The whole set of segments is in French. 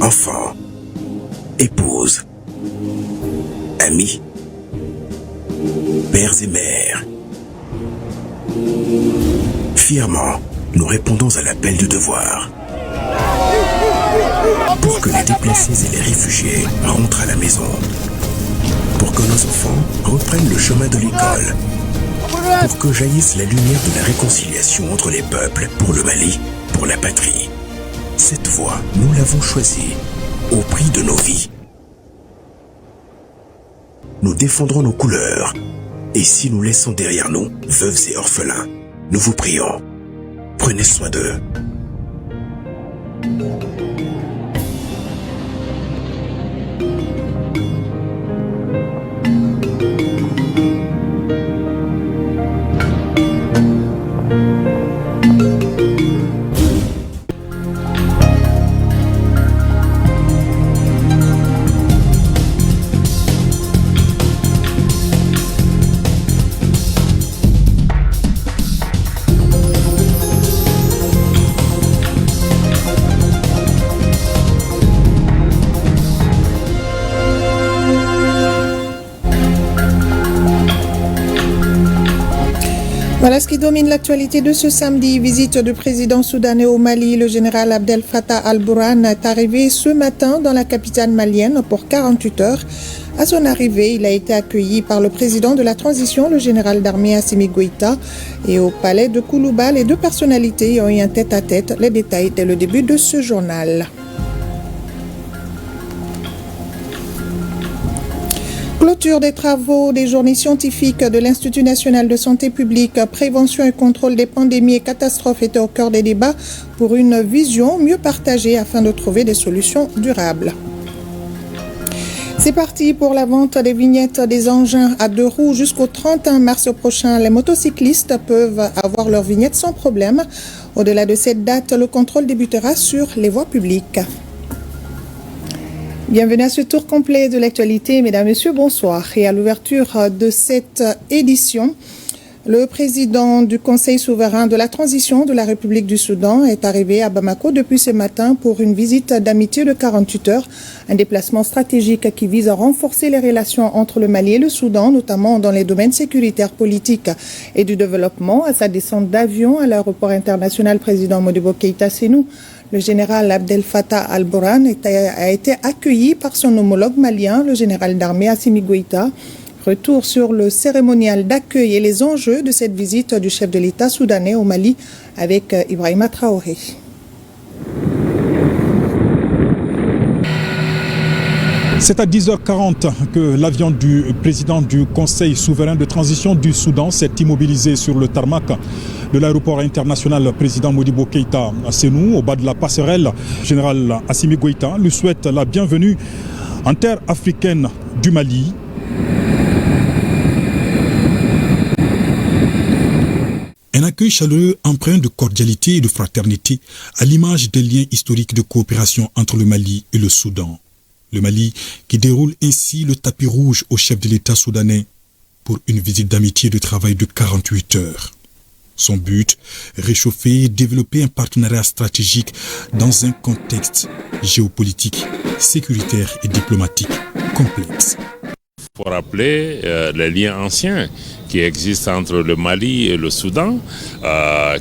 enfants, épouses, amis, pères et mères. Fièrement, nous répondons à l'appel du devoir. Pour que les déplacés et les réfugiés rentrent à la maison. Pour que nos enfants reprennent le chemin de l'école. Pour que jaillisse la lumière de la réconciliation entre les peuples, pour le Mali, pour la patrie. Cette voie, nous l'avons choisie, au prix de nos vies. Nous défendrons nos couleurs. Et si nous laissons derrière nous veuves et orphelins, nous vous prions, prenez soin d'eux. Voilà ce qui domine l'actualité de ce samedi. Visite du président soudanais au Mali, le général Abdel Fattah al-Burhan est arrivé ce matin dans la capitale malienne pour 48 heures. À son arrivée, il a été accueilli par le président de la transition, le général d'armée Assimi Goïta, et au palais de Koulouba, les deux personnalités ont eu un tête-à-tête. Les détails dès le début de ce journal. Clôture des travaux des journées scientifiques de l'Institut national de santé publique, prévention et contrôle des pandémies et catastrophes étaient au cœur des débats pour une vision mieux partagée afin de trouver des solutions durables. C'est parti pour la vente des vignettes des engins à 2 roues jusqu'au 31 mars prochain. Les motocyclistes peuvent avoir leurs vignettes sans problème. Au-delà de cette date, le contrôle débutera sur les voies publiques. Bienvenue à ce tour complet de l'actualité, mesdames, messieurs, bonsoir. Et à l'ouverture de cette édition, le président du Conseil souverain de la transition de la République du Soudan est arrivé à Bamako depuis ce matin pour une visite d'amitié de 48 heures, un déplacement stratégique qui vise à renforcer les relations entre le Mali et le Soudan, notamment dans les domaines sécuritaires, politiques et du développement. À sa descente d'avion à l'aéroport international président Modibo Keïta Sénou, le général Abdel Fattah al-Burhan a été accueilli par son homologue malien, le général d'armée Assimi Goïta. Retour sur le cérémonial d'accueil et les enjeux de cette visite du chef de l'État soudanais au Mali avec Ibrahima Traoré. C'est à 10h40 que l'avion du président du Conseil souverain de transition du Soudan s'est immobilisé sur le tarmac de l'aéroport international président Modibo Keïta Sénou, au bas de la passerelle. Général Assimi Goïta lui souhaite la bienvenue en terre africaine du Mali. Un accueil chaleureux empreint de cordialité et de fraternité à l'image des liens historiques de coopération entre le Mali et le Soudan. Le Mali qui déroule ainsi le tapis rouge au chef de l'État soudanais pour une visite d'amitié et de travail de 48 heures. Son but, réchauffer et développer un partenariat stratégique dans un contexte géopolitique, sécuritaire et diplomatique complexe. Il faut rappeler les liens anciens qui existent entre le Mali et le Soudan,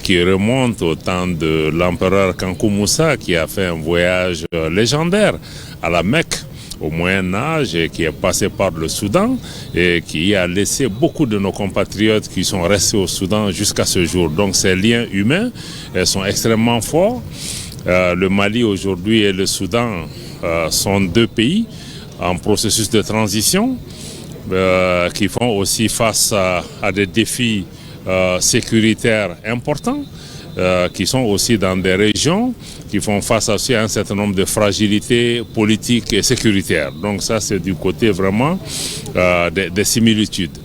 qui remontent au temps de l'empereur Kankou Moussa, qui a fait un voyage légendaire à la Mecque au Moyen-Âge et qui est passé par le Soudan et qui a laissé beaucoup de nos compatriotes qui sont restés au Soudan jusqu'à ce jour. Donc ces liens humains sont extrêmement forts. Le Mali aujourd'hui et le Soudan sont deux pays en processus de transition qui font aussi face à des défis sécuritaires importants, qui sont aussi dans des régions qui font face aussi à un certain nombre de fragilités politiques et sécuritaires. Donc ça, c'est du côté vraiment des similitudes.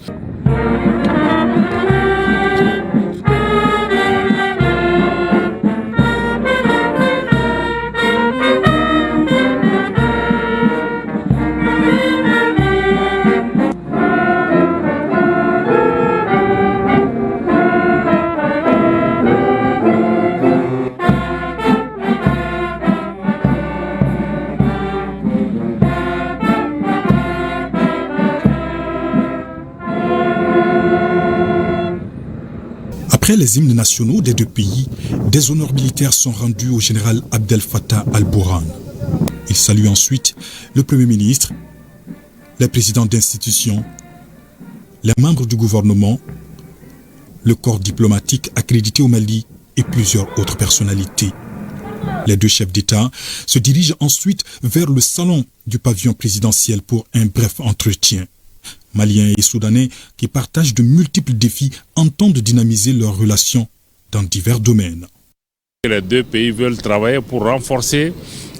Après les hymnes nationaux des deux pays, des honneurs militaires sont rendus au général Abdel Fattah al-Burhan. Il salue ensuite le Premier ministre, les présidents d'institutions, les membres du gouvernement, le corps diplomatique accrédité au Mali et plusieurs autres personnalités. Les deux chefs d'État se dirigent ensuite vers le salon du pavillon présidentiel pour un bref entretien. Maliens et Soudanais qui partagent de multiples défis entendent dynamiser leurs relations dans divers domaines. Les deux pays veulent travailler pour renforcer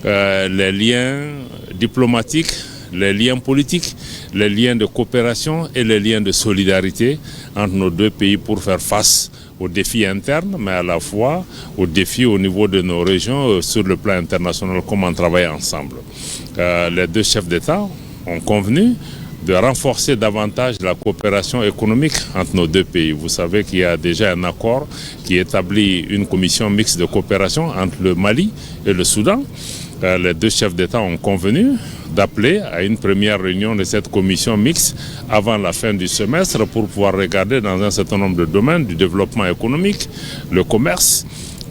les liens diplomatiques, les liens politiques, les liens de coopération et les liens de solidarité entre nos deux pays pour faire face aux défis internes, mais à la fois aux défis au niveau de nos régions sur le plan international, comment travailler ensemble. Les deux chefs d'État ont convenu de renforcer davantage la coopération économique entre nos deux pays. Vous savez qu'il y a déjà un accord qui établit une commission mixte de coopération entre le Mali et le Soudan. Les deux chefs d'État ont convenu d'appeler à une première réunion de cette commission mixte avant la fin du semestre pour pouvoir regarder dans un certain nombre de domaines du développement économique, le commerce,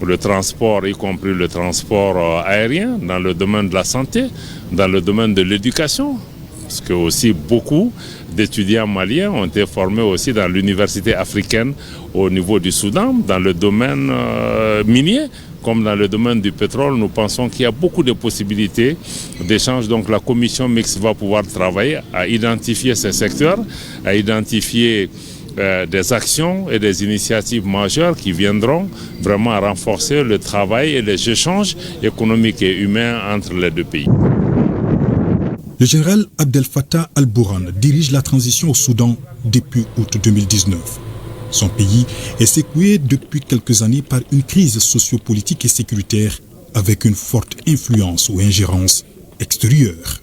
le transport, y compris le transport aérien, dans le domaine de la santé, dans le domaine de l'éducation, parce que aussi beaucoup d'étudiants maliens ont été formés aussi dans l'université africaine au niveau du Soudan, dans le domaine minier, comme dans le domaine du pétrole. Nous pensons qu'il y a beaucoup de possibilités d'échange. Donc la commission mixte va pouvoir travailler à identifier ces secteurs, à identifier des actions et des initiatives majeures qui viendront vraiment renforcer le travail et les échanges économiques et humains entre les deux pays. Le général Abdel Fattah al-Burhan dirige la transition au Soudan depuis août 2019. Son pays est secoué depuis quelques années par une crise sociopolitique et sécuritaire avec une forte influence ou ingérence extérieure.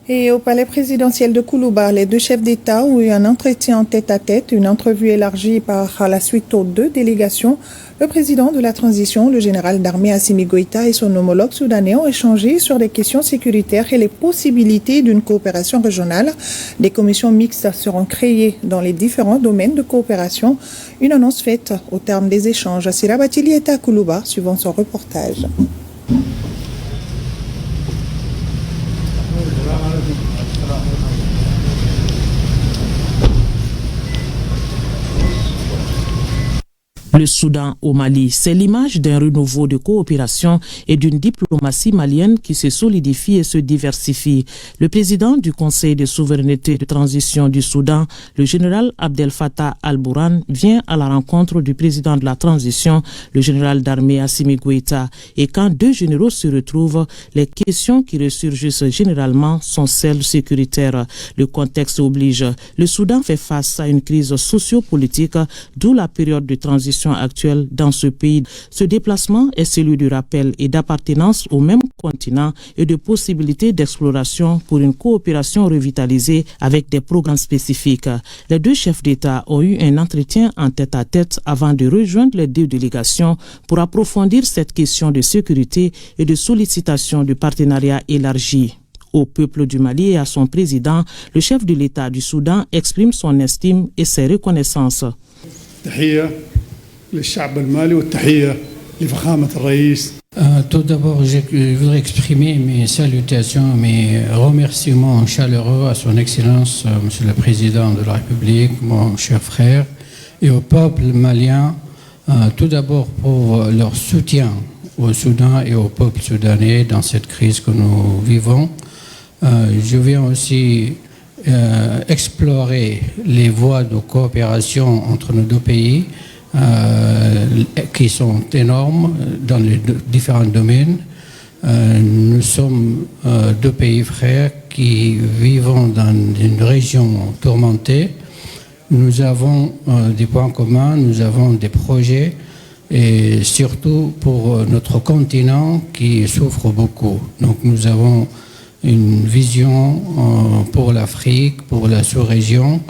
Et au palais présidentiel de Koulouba, les deux chefs d'État ont eu un entretien en tête-à-tête, une entrevue élargie par la suite aux deux délégations. Le président de la transition, le général d'armée Assimi Goïta et son homologue soudanais ont échangé sur des questions sécuritaires et les possibilités d'une coopération régionale. Des commissions mixtes seront créées dans les différents domaines de coopération. Une annonce faite au terme des échanges. Sira Batili était à Koulouba, suivant son reportage. Le Soudan au Mali, c'est l'image d'un renouveau de coopération et d'une diplomatie malienne qui se solidifie et se diversifie. Le président du Conseil de souveraineté de transition du Soudan, le général Abdel Fattah al-Burhan, vient à la rencontre du président de la transition, le général d'armée Assimi Goïta. Et quand deux généraux se retrouvent, les questions qui ressurgissent généralement sont celles sécuritaires. Le contexte oblige. Le Soudan fait face à une crise sociopolitique, d'où la période de transition actuelle dans ce pays. Ce déplacement est celui du rappel et d'appartenance au même continent et de possibilités d'exploration pour une coopération revitalisée avec des programmes spécifiques. Les deux chefs d'État ont eu un entretien en tête-à-tête avant de rejoindre les deux délégations pour approfondir cette question de sécurité et de sollicitation du partenariat élargi. Au peuple du Mali et à son président, le chef de l'État du Soudan exprime son estime et ses reconnaissances. Tout d'abord, je voudrais exprimer mes salutations, mes remerciements chaleureux à son Excellence, Monsieur le Président de la République, mon cher frère, et au peuple malien, tout d'abord pour leur soutien au Soudan et au peuple soudanais dans cette crise que nous vivons. Je viens aussi explorer les voies de coopération entre nos deux pays qui sont énormes dans les différents domaines. Nous sommes deux pays frères qui vivons dans une région tourmentée. Nous avons des points communs, nous avons des projets et surtout pour notre continent qui souffre beaucoup. Donc nous avons une vision pour l'Afrique, pour la sous-région.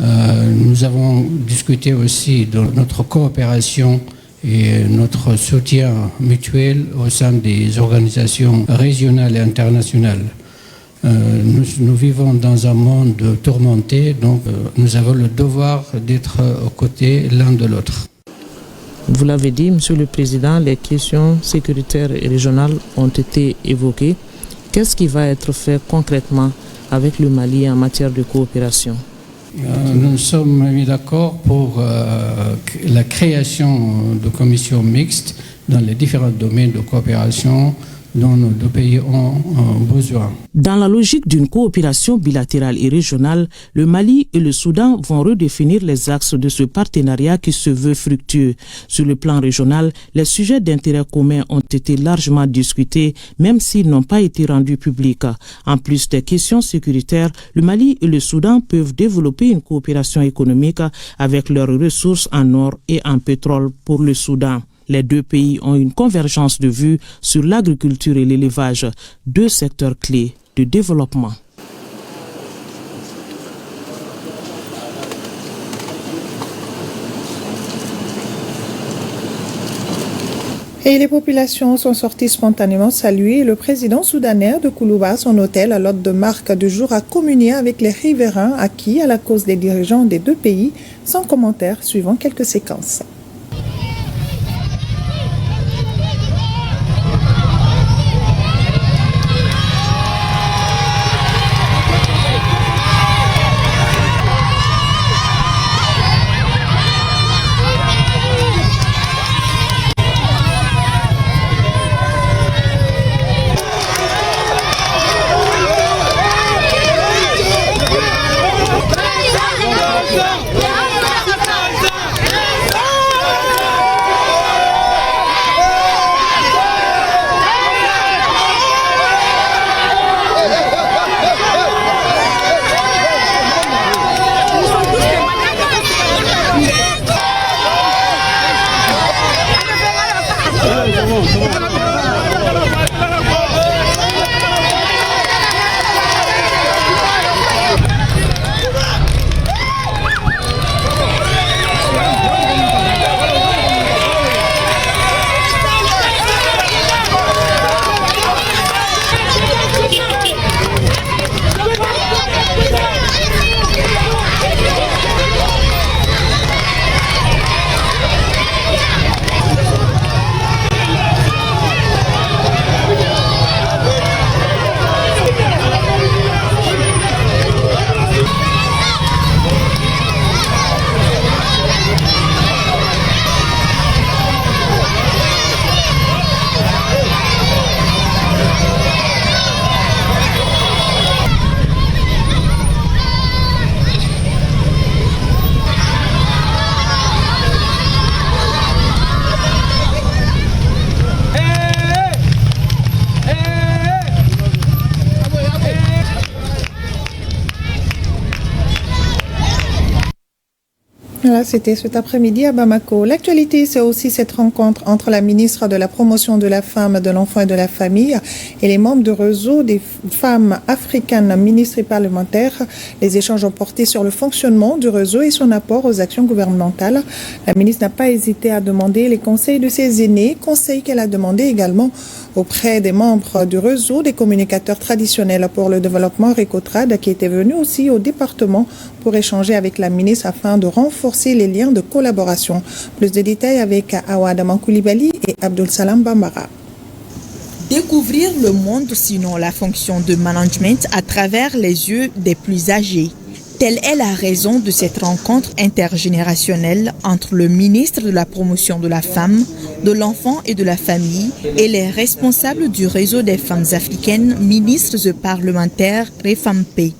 Nous avons discuté aussi de notre coopération et notre soutien mutuel au sein des organisations régionales et internationales. Nous vivons dans un monde tourmenté, donc nous avons le devoir d'être aux côtés l'un de l'autre. Vous l'avez dit, Monsieur le Président, les questions sécuritaires et régionales ont été évoquées. Qu'est-ce qui va être fait concrètement avec le Mali en matière de coopération? Nous sommes mis d'accord pour la création de commissions mixtes dans les différents domaines de coopération dont nos deux pays ont besoin. Dans la logique d'une coopération bilatérale et régionale, le Mali et le Soudan vont redéfinir les axes de ce partenariat qui se veut fructueux. Sur le plan régional, les sujets d'intérêt commun ont été largement discutés, même s'ils n'ont pas été rendus publics. En plus des questions sécuritaires, le Mali et le Soudan peuvent développer une coopération économique avec leurs ressources en or et en pétrole pour le Soudan. Les deux pays ont une convergence de vues sur l'agriculture et l'élevage, deux secteurs clés de développement. Et les populations sont sorties spontanément saluer le président soudanais de Koulouba, son hôtel, à l'hôte de marque du jour, a communié avec les riverains acquis à la cause des dirigeants des deux pays, sans commentaire, suivant quelques séquences. Voilà, c'était cet après-midi à Bamako. L'actualité, c'est aussi cette rencontre entre la ministre de la Promotion de la Femme, de l'Enfant et de la Famille et les membres du réseau des femmes africaines, ministres et parlementaires. Les échanges ont porté sur le fonctionnement du réseau et son apport aux actions gouvernementales. La ministre n'a pas hésité à demander les conseils de ses aînés, conseils qu'elle a demandé également auprès des membres du réseau des communicateurs traditionnels pour le développement Récotrad, qui était venu aussi au département pour échanger avec la ministre afin de renforcer les liens de collaboration. Plus de détails avec Awad Amankoulibaly et Abdul Salam Bambara. Découvrir le monde, sinon la fonction de management à travers les yeux des plus âgés. Telle est la raison de cette rencontre intergénérationnelle entre le ministre de la Promotion de la Femme, de l'Enfant et de la Famille et les responsables du réseau des femmes africaines, ministres et parlementaires REFAMPE.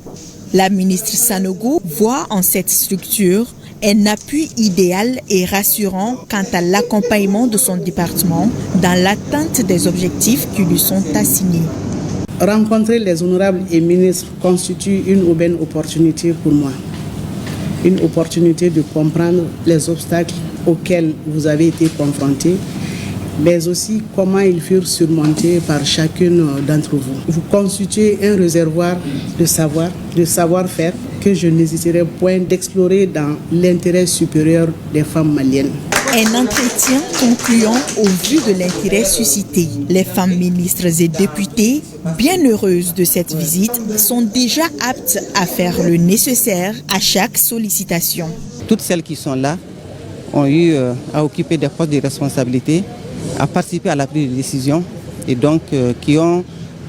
La ministre Sanogo voit en cette structure un appui idéal et rassurant quant à l'accompagnement de son département dans l'atteinte des objectifs qui lui sont assignés. Rencontrer les honorables et ministres constitue une aubaine opportunité pour moi. Une opportunité de comprendre les obstacles auxquels vous avez été confrontés, mais aussi comment ils furent surmontés par chacune d'entre vous. Vous constituez un réservoir de savoir, de savoir-faire que je n'hésiterai point d'explorer dans l'intérêt supérieur des femmes maliennes. Un entretien concluant au vu de l'intérêt suscité. Les femmes ministres et députées, bien heureuses de cette visite, sont déjà aptes à faire le nécessaire à chaque sollicitation. Toutes celles qui sont là ont eu à occuper des postes de responsabilité, à participer à la prise de décision et donc qui ont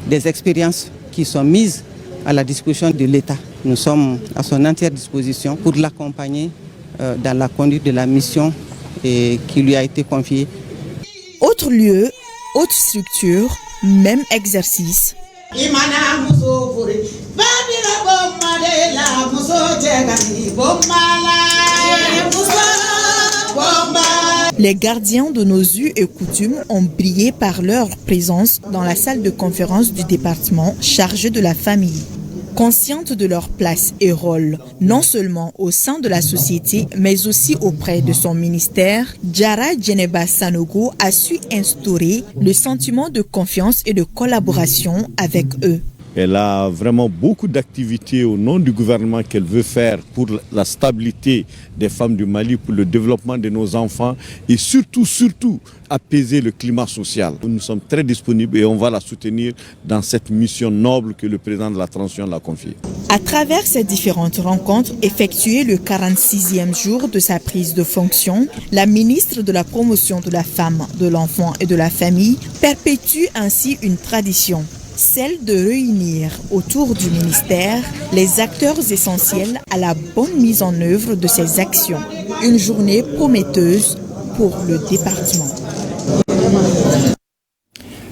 des expériences qui sont mises à la disposition de l'État. Nous sommes à son entière disposition pour l'accompagner dans la conduite de la mission qui lui a été confiée. Autre lieu, autre structure, même exercice. Les gardiens de nos us et coutumes ont brillé par leur présence dans la salle de conférence du département chargée de la famille. Consciente de leur place et rôle, non seulement au sein de la société, mais aussi auprès de son ministère, Diarra Djeneba Sanogo a su instaurer le sentiment de confiance et de collaboration avec eux. Elle a vraiment beaucoup d'activités au nom du gouvernement qu'elle veut faire pour la stabilité des femmes du Mali, pour le développement de nos enfants et surtout apaiser le climat social. Nous sommes très disponibles et on va la soutenir dans cette mission noble que le président de la transition l'a confiée. À travers ces différentes rencontres effectuées le 46e jour de sa prise de fonction, la ministre de la Promotion de la femme, de l'enfant et de la famille perpétue ainsi une tradition. Celle de réunir autour du ministère les acteurs essentiels à la bonne mise en œuvre de ces actions. Une journée prometteuse pour le département.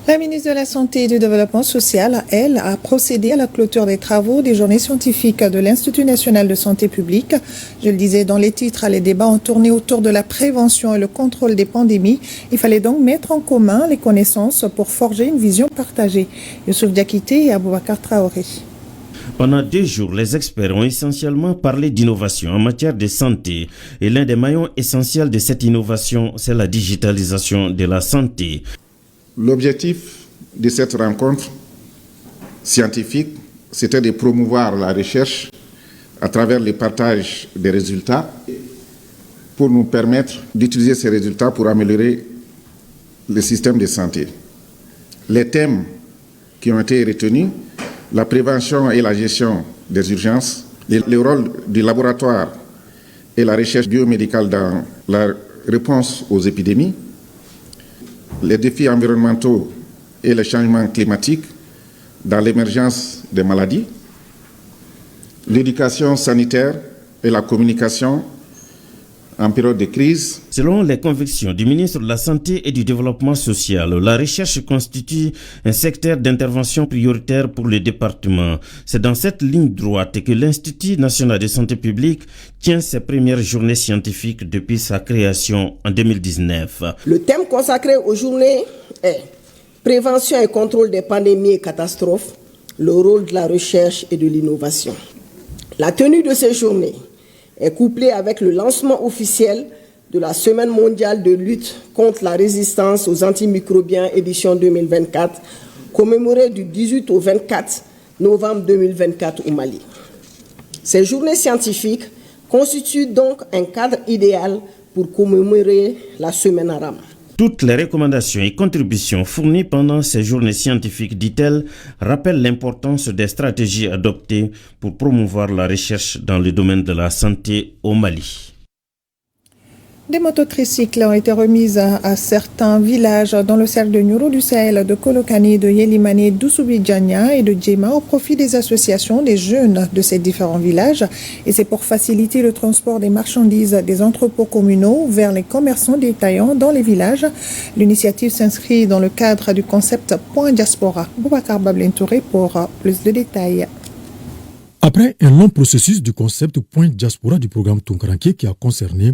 La ministre de la Santé et du Développement social, elle, a procédé à la clôture des travaux des journées scientifiques de l'Institut national de santé publique. Je le disais dans les titres, les débats ont tourné autour de la prévention et le contrôle des pandémies. Il fallait donc mettre en commun les connaissances pour forger une vision partagée. Youssouf Diakité et Aboubacar Traoré. Pendant 2 jours, les experts ont essentiellement parlé d'innovation en matière de santé. Et l'un des maillons essentiels de cette innovation, c'est la digitalisation de la santé. L'objectif de cette rencontre scientifique, c'était de promouvoir la recherche à travers le partage des résultats pour nous permettre d'utiliser ces résultats pour améliorer le système de santé. Les thèmes qui ont été retenus, la prévention et la gestion des urgences, le rôle du laboratoire et la recherche biomédicale dans la réponse aux épidémies, les défis environnementaux et les changements climatiques dans l'émergence des maladies, l'éducation sanitaire et la communication en période de crise. Selon les convictions du ministre de la Santé et du Développement social, la recherche constitue un secteur d'intervention prioritaire pour le département. C'est dans cette ligne droite que l'Institut national de santé publique tient ses premières journées scientifiques depuis sa création en 2019. Le thème consacré aux journées est prévention et contrôle des pandémies et catastrophes, le rôle de la recherche et de l'innovation. La tenue de ces journées est couplée avec le lancement officiel de la Semaine mondiale de lutte contre la résistance aux antimicrobiens édition 2024, commémorée du 18 au 24 novembre 2024 au Mali. Ces journées scientifiques constituent donc un cadre idéal pour commémorer la Semaine arabe. Toutes les recommandations et contributions fournies pendant ces journées scientifiques, dit-elle, rappellent l'importance des stratégies adoptées pour promouvoir la recherche dans le domaine de la santé au Mali. Des mototricycles ont été remises à certains villages dans le cercle de Nyoro du Sahel, de Kolokani, de Yelimane, d'Oussoubidjania et de Djema au profit des associations des jeunes de ces différents villages. Et c'est pour faciliter le transport des marchandises des entrepôts communaux vers les commerçants détaillants dans les villages. L'initiative s'inscrit dans le cadre du concept Point Diaspora. Boubacar Bablentouré pour plus de détails. Après un long processus du concept Point Diaspora du programme Tunkaranké qui a concerné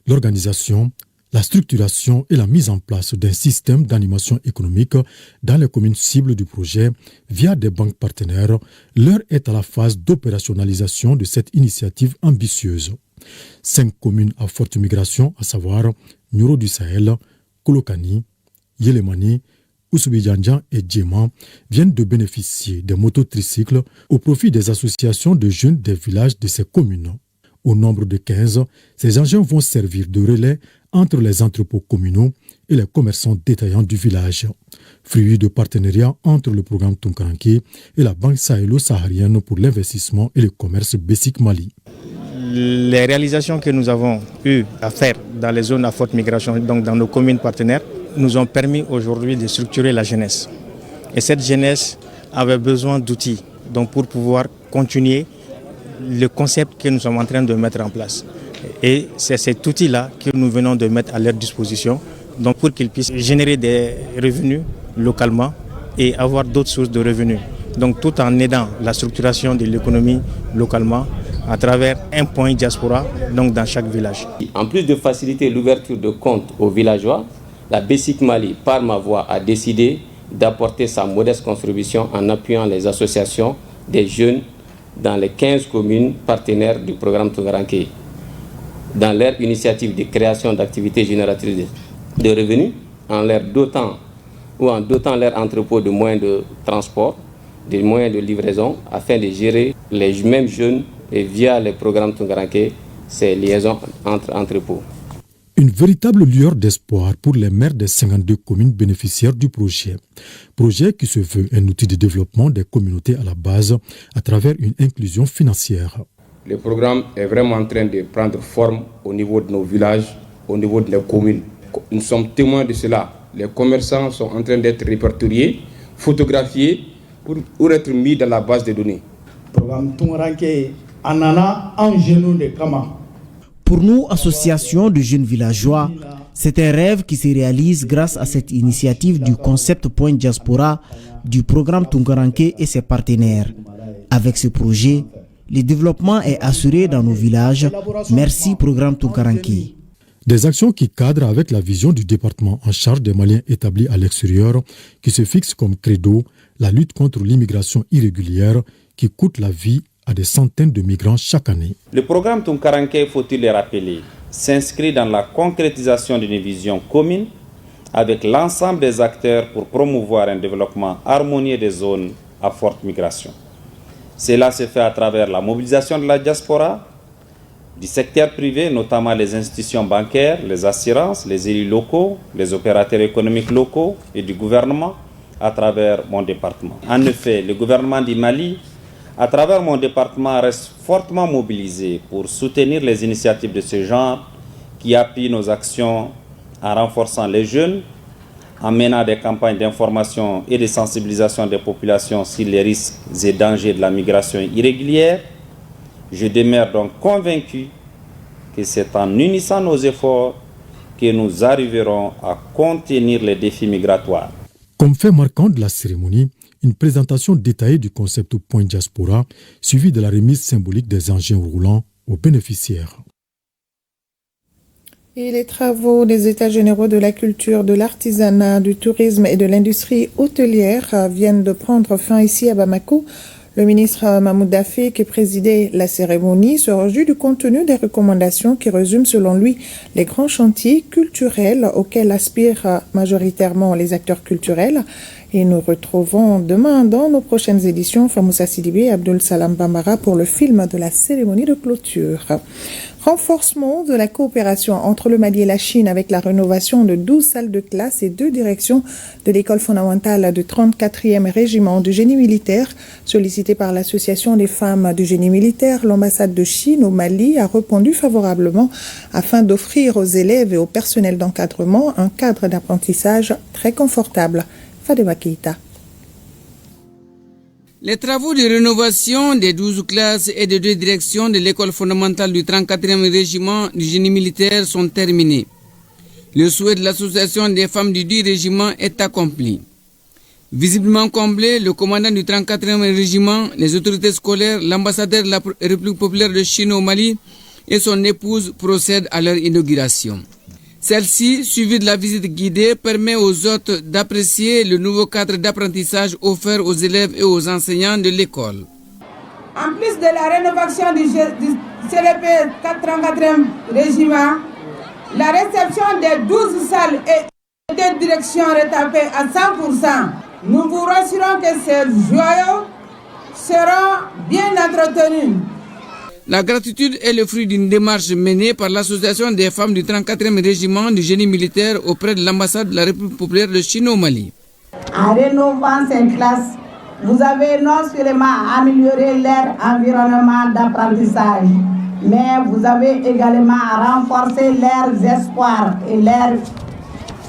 l'organisation, la structuration et la mise en place d'un système d'animation économique dans les communes cibles du projet via des banques partenaires, l'heure est à la phase d'opérationnalisation de cette initiative ambitieuse. 5 communes à forte migration, à savoir Nyoro du Sahel, Kolokani, Yelemani, Oussoubidjania et Djema, viennent de bénéficier des mototricycles au profit des associations de jeunes des villages de ces communes. Au nombre de 15, ces engins vont servir de relais entre les entrepôts communaux et les commerçants détaillants du village. Fruit de partenariat entre le programme Tunkaranke et la Banque sahélo-saharienne pour l'investissement et le commerce Basic Mali. Les réalisations que nous avons eu à faire dans les zones à forte migration, donc dans nos communes partenaires, nous ont permis aujourd'hui de structurer la jeunesse. Et cette jeunesse avait besoin d'outils donc pour pouvoir continuer le concept que nous sommes en train de mettre en place. Et c'est cet outil-là que nous venons de mettre à leur disposition donc pour qu'ils puissent générer des revenus localement et avoir d'autres sources de revenus. Donc tout en aidant la structuration de l'économie localement à travers un point diaspora donc dans chaque village. En plus de faciliter l'ouverture de comptes aux villageois, la Basic Mali, par ma voix, a décidé d'apporter sa modeste contribution en appuyant les associations des jeunes dans les 15 communes partenaires du programme Tunkaranke, dans leur initiative de création d'activités génératrices de revenus, en dotant leur entrepôt de moyens de transport, des moyens de livraison, afin de gérer les mêmes jeunes et via les programmes Tunkaranke, ces liaisons entre entrepôts. Une véritable lueur d'espoir pour les maires des 52 communes bénéficiaires du projet. Projet qui se veut un outil de développement des communautés à la base à travers une inclusion financière. Le programme est vraiment en train de prendre forme au niveau de nos villages, au niveau de nos communes. Nous sommes témoins de cela. Les commerçants sont en train d'être répertoriés, photographiés pour être mis dans la base de données. Programme Tunkaranke Anana en genou de Kama. Pour nous, association de jeunes villageois, c'est un rêve qui se réalise grâce à cette initiative du concept Point Diaspora du programme Tunkaranke et ses partenaires. Avec ce projet, le développement est assuré dans nos villages. Merci programme Tunkaranke. Des actions qui cadrent avec la vision du département en charge des Maliens établis à l'extérieur, qui se fixe comme credo la lutte contre l'immigration irrégulière qui coûte la vie à des centaines de migrants chaque année. Le programme Tunkaranke, faut-il le rappeler, s'inscrit dans la concrétisation d'une vision commune avec l'ensemble des acteurs pour promouvoir un développement harmonieux des zones à forte migration. Cela se fait à travers la mobilisation de la diaspora, du secteur privé, notamment les institutions bancaires, les assurances, les élus locaux, les opérateurs économiques locaux et du gouvernement à travers mon département. En effet, le gouvernement du Mali, à travers mon département, reste fortement mobilisé pour soutenir les initiatives de ce genre qui appuient nos actions en renforçant les jeunes, en menant des campagnes d'information et de sensibilisation des populations sur les risques et dangers de la migration irrégulière. Je demeure donc convaincu que c'est en unissant nos efforts que nous arriverons à contenir les défis migratoires. Comme fait marquant de la cérémonie, une présentation détaillée du concept Point Diaspora, suivie de la remise symbolique des engins roulants aux bénéficiaires. Et les travaux des États généraux de la culture, de l'artisanat, du tourisme et de l'industrie hôtelière viennent de prendre fin ici à Bamako. Le ministre Mahmoud Daffé, qui présidait la cérémonie, se réjouit du contenu des recommandations qui résument selon lui les grands chantiers culturels auxquels aspirent majoritairement les acteurs culturels. Et nous retrouvons demain dans nos prochaines éditions Famoussa Sidibé et Abdul Salam Bambara pour le film de la cérémonie de clôture. Renforcement de la coopération entre le Mali et la Chine avec la rénovation de 12 salles de classe et 2 directions de l'école fondamentale du 34e régiment du génie militaire. Sollicité par l'Association des femmes du génie militaire, l'ambassade de Chine au Mali a répondu favorablement afin d'offrir aux élèves et au personnel d'encadrement un cadre d'apprentissage très confortable. Fadema Keita. Les travaux de rénovation des 12 classes et des 2 directions de l'école fondamentale du 34e régiment du génie militaire sont terminés. Le souhait de l'association des femmes du 10 régiment est accompli. Visiblement comblé, le commandant du 34e régiment, les autorités scolaires, l'ambassadeur de la République populaire de Chine au Mali et son épouse procèdent à leur inauguration. Celle-ci, suivie de la visite guidée, permet aux hôtes d'apprécier le nouveau cadre d'apprentissage offert aux élèves et aux enseignants de l'école. En plus de la rénovation du CLP 34e régiment, la réception des 12 salles et des directions retapées à 100%, nous vous rassurons que ces joyaux seront bien entretenus. La gratitude est le fruit d'une démarche menée par l'Association des femmes du 34e régiment du génie militaire auprès de l'ambassade de la République populaire de Chine au Mali. En rénovant ces classes, vous avez non seulement amélioré leur environnement d'apprentissage, mais vous avez également renforcé leurs espoirs et leur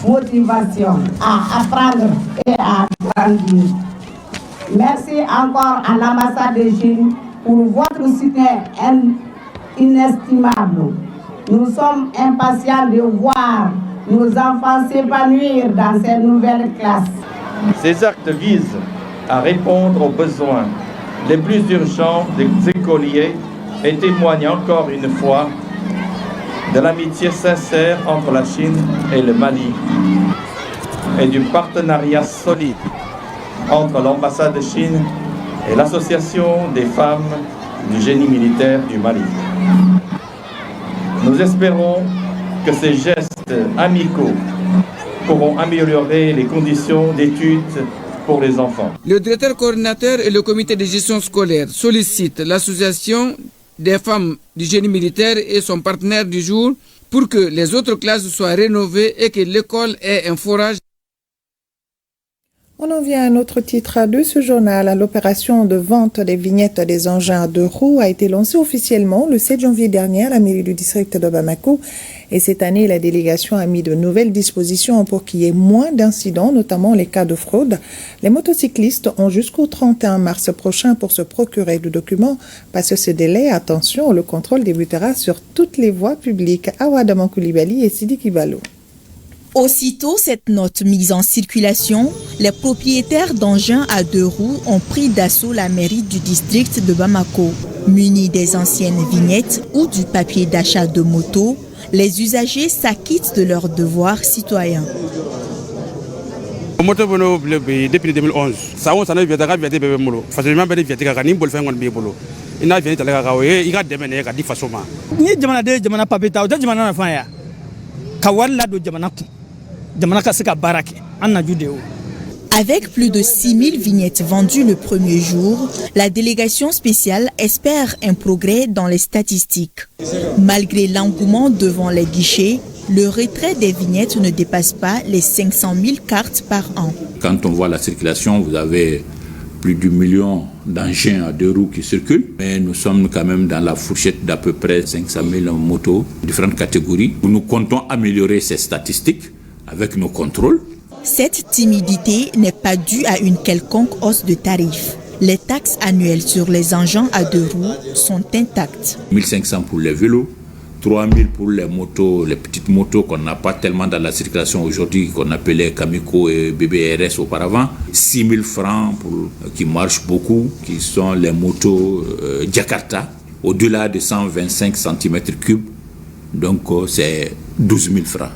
motivation à apprendre et à grandir. Merci encore à l'ambassade de Chine pour votre soutien inestimable. Nous sommes impatients de voir nos enfants s'épanouir dans ces nouvelles classes. Ces actes visent à répondre aux besoins les plus urgents des écoliers et témoignent encore une fois de l'amitié sincère entre la Chine et le Mali et du partenariat solide entre l'ambassade de Chine et l'Association des femmes du génie militaire du Mali. Nous espérons que ces gestes amicaux pourront améliorer les conditions d'études pour les enfants. Le directeur coordinateur et le comité de gestion scolaire sollicitent l'Association des femmes du génie militaire et son partenaire du jour pour que les autres classes soient rénovées et que l'école ait un forage. On en vient à un autre titre de ce journal. L'opération de vente des vignettes des engins à 2 roues a été lancée officiellement le 7 janvier dernier à la mairie du district de Bamako. Et cette année, la délégation a mis de nouvelles dispositions pour qu'il y ait moins d'incidents, notamment les cas de fraude. Les motocyclistes ont jusqu'au 31 mars prochain pour se procurer du document. Passé ce délai, attention, le contrôle débutera sur toutes les voies publiques. Awadaman Koulibaly et Sidi Kibalo. Aussitôt cette note mise en circulation, les propriétaires d'engins à 2 roues ont pris d'assaut la mairie du district de Bamako. Munis des anciennes vignettes ou du papier d'achat de moto, les usagers s'acquittent de leurs devoirs citoyens. Depuis 2011, ça on s'en est vu à bébé molo. Facilement bébé vietega kani bol fengon bébolo. Ina vient tala ka we iga demene ka di fasoma. Ni jamana de jamana papeta o jamana na fanya. Ka walla do jamana ku. Jamana ka sika barake an na judeo. Avec plus de 6000 vignettes vendues le premier jour, la délégation spéciale espère un progrès dans les statistiques. Malgré l'engouement devant les guichets, le retrait des vignettes ne dépasse pas les 500 000 cartes par an. Quand on voit la circulation, vous avez plus d'1 million d'engins à 2 roues qui circulent, mais nous sommes quand même dans la fourchette d'à peu près 500 000 motos, différentes catégories. Nous comptons améliorer ces statistiques avec nos contrôles. Cette timidité n'est pas due à une quelconque hausse de tarifs. Les taxes annuelles sur les engins à 2 roues sont intactes. 1 500 pour les vélos, 3 000 pour les motos, les petites motos qu'on n'a pas tellement dans la circulation aujourd'hui, qu'on appelait Kamiko et BBRS auparavant. 6 000 francs qui marchent beaucoup, qui sont les motos Jakarta, au-delà de 125 cm3. Donc c'est 12 000 francs.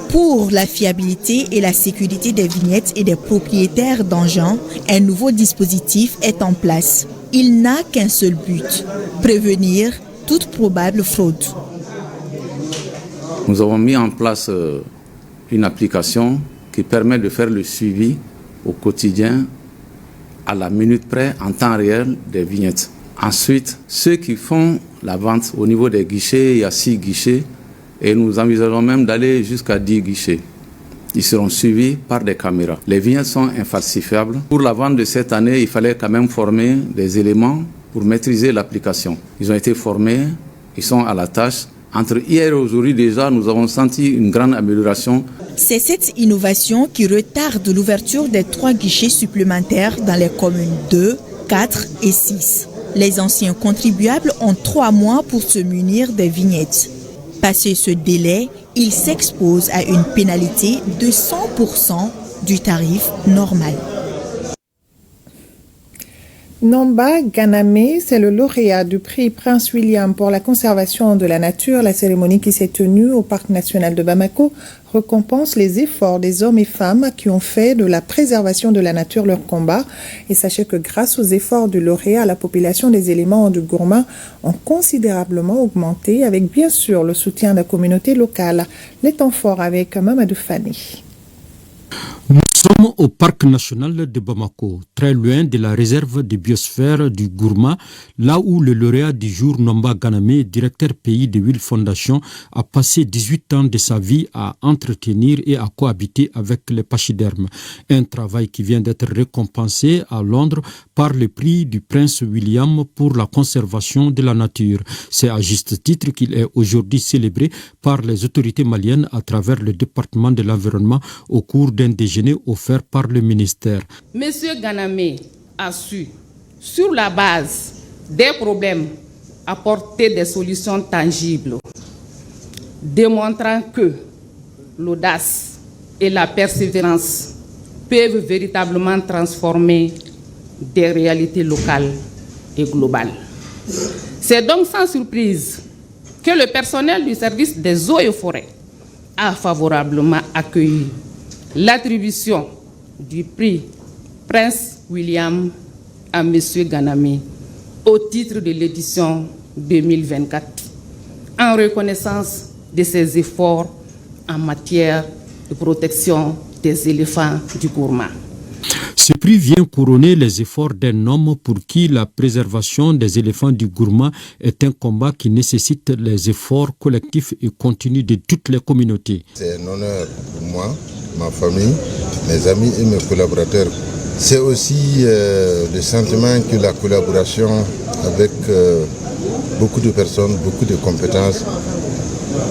Pour la fiabilité et la sécurité des vignettes et des propriétaires d'engins, un nouveau dispositif est en place. Il n'a qu'un seul but, prévenir toute probable fraude. Nous avons mis en place une application qui permet de faire le suivi au quotidien, à la minute près, en temps réel, des vignettes. Ensuite, ceux qui font la vente au niveau des guichets, il y a 6 guichets, et nous envisageons même d'aller jusqu'à 10 guichets. Ils seront suivis par des caméras. Les vignettes sont infalsifiables. Pour la vente de cette année, il fallait quand même former des éléments pour maîtriser l'application. Ils ont été formés, ils sont à la tâche. Entre hier et aujourd'hui déjà, nous avons senti une grande amélioration. C'est cette innovation qui retarde l'ouverture des 3 guichets supplémentaires dans les communes 2, 4 et 6. Les anciens contribuables ont 3 mois pour se munir des vignettes. Passé ce délai, ils s'exposent à une pénalité de 100% du tarif normal. Nomba Ganame, c'est le lauréat du prix Prince William pour la conservation de la nature. La cérémonie qui s'est tenue au Parc national de Bamako récompense les efforts des hommes et femmes qui ont fait de la préservation de la nature leur combat. Et sachez que grâce aux efforts du lauréat, la population des éléments du gourmand ont considérablement augmenté avec bien sûr le soutien de la communauté locale. Les temps forts avec Mamadou Fani. Nous sommes sommes au parc national de Bamako, très loin de la réserve de biosphère du Gourma, là où le lauréat du jour Nomba Ganame, directeur pays de Will Foundation, a passé 18 ans de sa vie à entretenir et à cohabiter avec les pachydermes. Un travail qui vient d'être récompensé à Londres par le prix du prince William pour la conservation de la nature. C'est à juste titre qu'il est aujourd'hui célébré par les autorités maliennes à travers le département de l'environnement au cours d'un déjeuner offert par le ministère. Monsieur Ganame a su, sur la base des problèmes, apporter des solutions tangibles, démontrant que l'audace et la persévérance peuvent véritablement transformer des réalités locales et globales. C'est donc sans surprise que le personnel du service des eaux et forêts a favorablement accueilli l'attribution du prix Prince William à M. Ganame au titre de l'édition 2024, en reconnaissance de ses efforts en matière de protection des éléphants du Gourma. Ce prix vient couronner les efforts d'un homme pour qui la préservation des éléphants du Gourma est un combat qui nécessite les efforts collectifs et continus de toutes les communautés. C'est un honneur pour moi, ma famille, mes amis et mes collaborateurs. C'est aussi le sentiment que la collaboration avec beaucoup de personnes, beaucoup de compétences,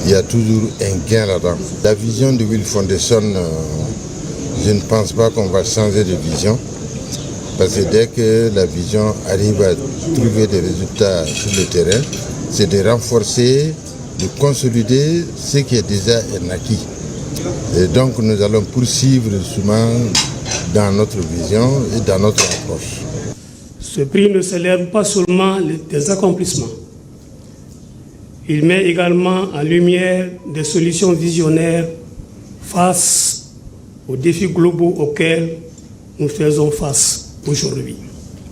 il y a toujours un gain là-dedans. La vision de Will Foundation, je ne pense pas qu'on va changer de vision, parce que dès que la vision arrive à trouver des résultats sur le terrain, c'est de renforcer, de consolider ce qui est déjà un acquis. Et donc nous allons poursuivre souvent dans notre vision et dans notre approche. Ce prix ne célèbre pas seulement des accomplissements. Il met également en lumière des solutions visionnaires face aux défis globaux auxquels nous faisons face aujourd'hui.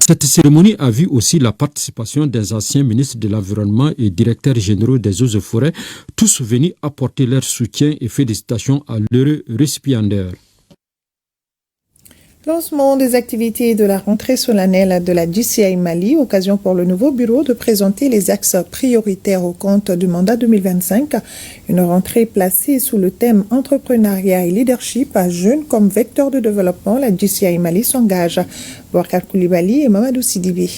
Cette cérémonie a vu aussi la participation des anciens ministres de l'Environnement et directeurs généraux des eaux et forêts, tous venus apporter leur soutien et félicitations à l'heureux récipiendaire. Lancement des activités de la rentrée solennelle de la GCI Mali, occasion pour le nouveau bureau de présenter les axes prioritaires au compte du mandat 2025. Une rentrée placée sous le thème entrepreneuriat et leadership à jeunes comme vecteur de développement. La GCI Mali s'engage. Boubacar Koulibaly et Mamadou Sidibé.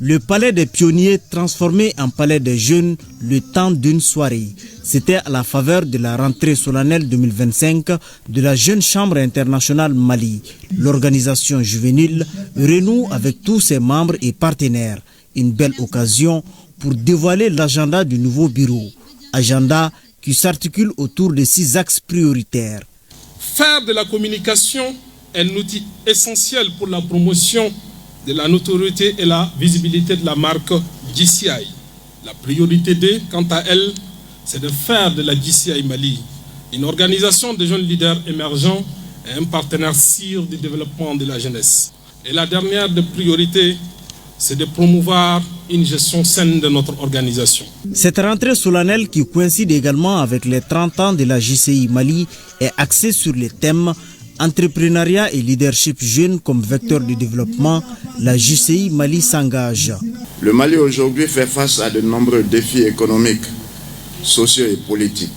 Le palais des pionniers transformé en palais des jeunes le temps d'une soirée. C'était à la faveur de la rentrée solennelle 2025 de la Jeune Chambre internationale Mali. L'organisation juvénile renoue avec tous ses membres et partenaires. Une belle occasion pour dévoiler l'agenda du nouveau bureau. Agenda qui s'articule autour de 6 axes prioritaires. Faire de la communication un outil essentiel pour la promotion de la notoriété et la visibilité de la marque GCI. La priorité 2, quant à elle, c'est de faire de la GCI Mali une organisation de jeunes leaders émergents et un partenaire sûr du développement de la jeunesse. Et la dernière des priorités, c'est de promouvoir une gestion saine de notre organisation. Cette rentrée solennelle qui coïncide également avec les 30 ans de la GCI Mali est axée sur les thèmes entrepreneuriat et leadership jeune comme vecteur de développement. La GCI Mali s'engage. Le Mali aujourd'hui fait face à de nombreux défis économiques, sociaux et politiques.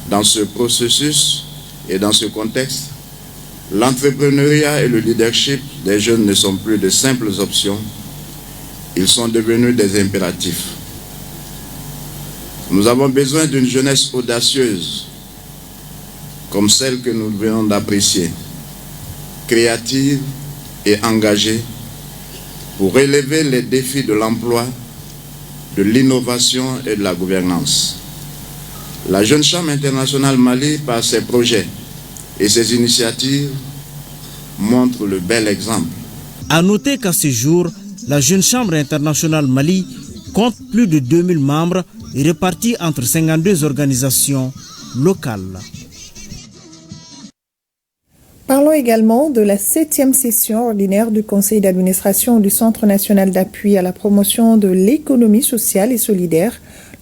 Dans ce processus et dans ce contexte, l'entrepreneuriat et le leadership des jeunes ne sont plus de simples options, ils sont devenus des impératifs. Nous avons besoin d'une jeunesse audacieuse, comme celle que nous venons d'apprécier, créative et engagée pour relever les défis de l'emploi, de l'innovation et de la gouvernance. La Jeune Chambre internationale Mali, par ses projets et ses initiatives, montre le bel exemple. À noter qu'à ce jour, la Jeune Chambre internationale Mali compte plus de 2000 membres répartis entre 52 organisations locales. Parlons également de la 7e session ordinaire du Conseil d'administration du Centre national d'appui à la promotion de l'économie sociale et solidaire.